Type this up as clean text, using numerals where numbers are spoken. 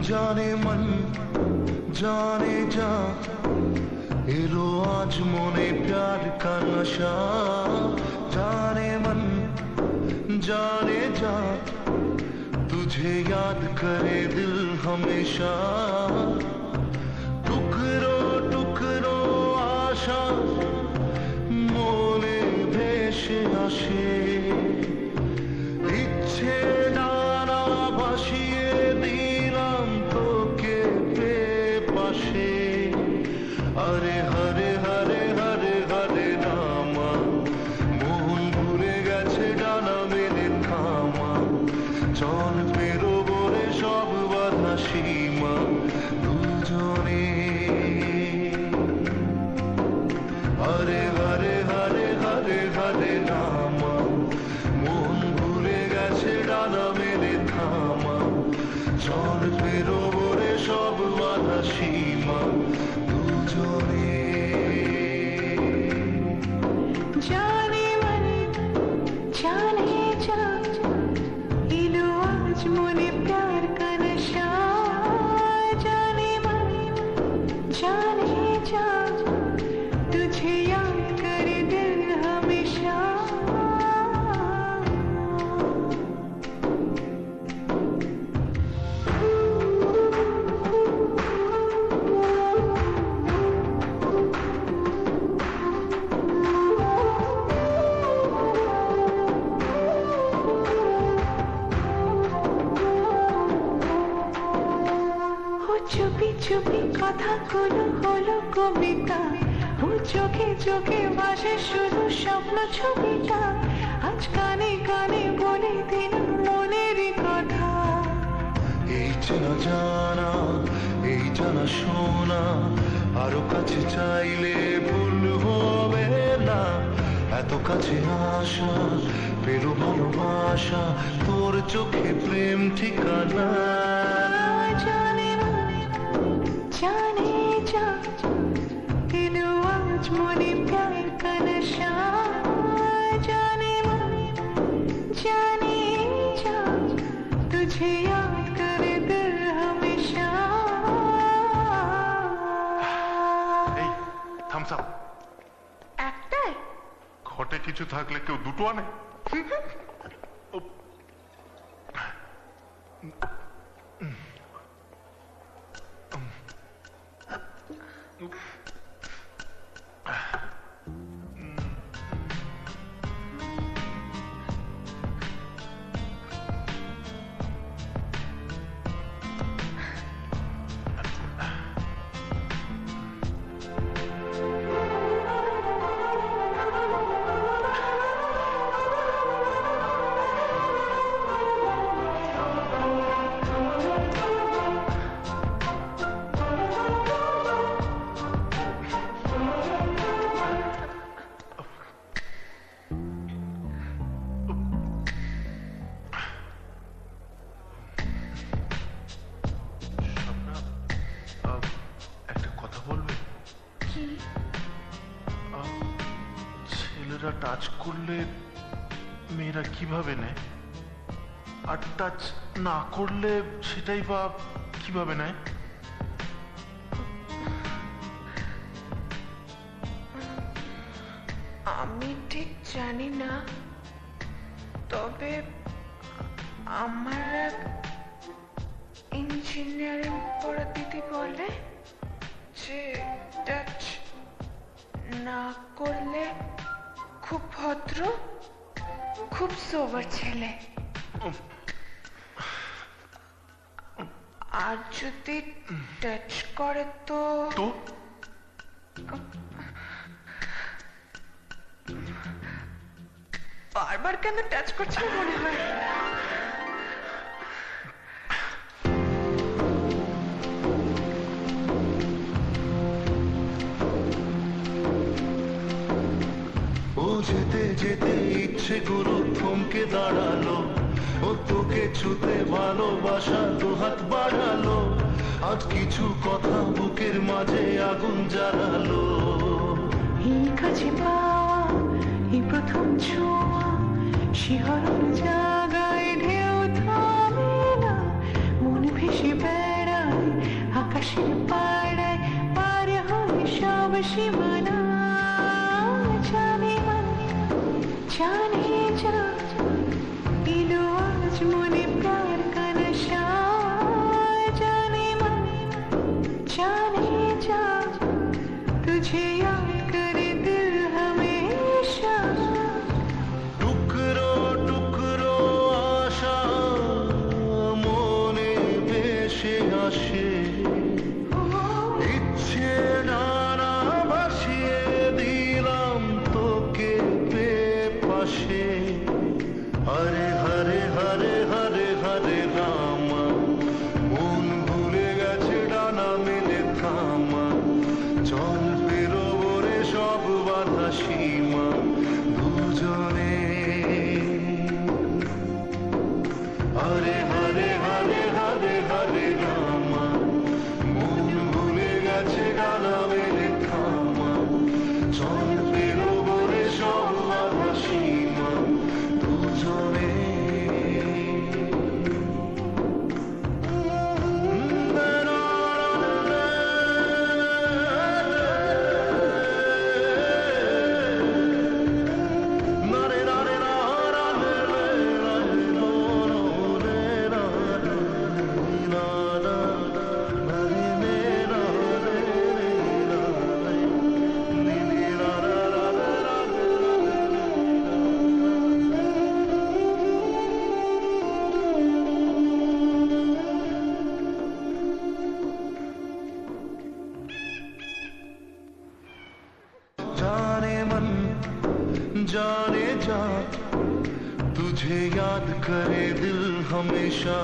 जाने मन जाने जा एलो आज मोने प्यार का नशा जाने मन जाने जा तुझे याद करे दिल हमेशा टुकड़ों टुकड़ों आशा मोने भेसे आशे इच्छे डाना भासिए दिलाम तोके बेपाशे अरे हरे हरे हरे हरे नामा मोहन घुरे गेछे डाना मेले थामा चल पेरोबो रे सब बाधा सीमा दुजने हरे हरे हरे हरे हरे नामा मोहन घुरे गेछे डाना मेले थामा चल पेरोबो रे सब बाधा सीमा दुजने जाने मन जाने जा एलो आज मोने प्यार का नशा जाने मन जाने जा तुझे याद करे दिल हमेशा চুপি চুপি কথা কোনো হলো কবিতা ও চোখে চোখে ভাসে শুধু স্বপ্ন ছবিটা আজ কানে কানে বলে দিন মনেরই কথা এই চেনা জানা এই জানা শোনা আরো কাছে চাইলে ভুল হবে না এত কাছে আসা পেলো ভালোবাসা তোর চোখে প্রেম ঠিকানা जाने जा एलो आज मोने प्यार का नशा जाने जा तुझे याद करे दिल हमेशा এই থামস আপ একটাই ঘটে কিছু থাকলে কেউ দুটো আনে ছেলেরা টাচ করলে মেয়েরা কিভাবে নেয় আর টাচ না করলে সেটাই বা কিভাবে নেয় আমি ঠিক জানি না তবে আমার এক ইঞ্জিনিয়ারিং পড়া দিদি বলে যে টাচ না করলে খুব ভদ্র খুব সোবার ছেলে আর যদি টাচ করে তো বারবার কেন টাচ করছে মনে হয় যেতে যেতে ইচ্ছে গুলো থমকে দাঁড়ালো ও তোকে ছুতে ভালোবাসা দুহাত বাড়ালো আজ কিছু কথা বুকের মাঝে আগুন জ্বালালো এই কাছে পাওয়া এই প্রথম ছোঁয়া শিহরণ জাগায় ঢেউ থামে না মন ভেসে বেড়ায় খুশির পাড়ায় পার হয়ে সব সীমানা জানে মন জানে যা এলো আজ মনে প্যার का नशा जाने मन जाने जा तुझे याद करे दिल हमेशा টুকরো টুকরো আশা মনে ভেসে আসে ইচ্ছে নানা ভাসিয়ে দিলাম তোকে পেয়ে পাশে হরে হরে হরে হরে হরে রামা মন ভুলে গেছে ডানা মেলে থামা চল বেরোবো রে সব বাধা সীমা দুজনে হরে হরে হরে হরে হরে রামা মন ভুলে গেছে ডানা মেলে থামা চল বেরোবো রে সব বাধা সীমা দুজনে जाने मन जाने जा तुझे याद करे दिल हमेशा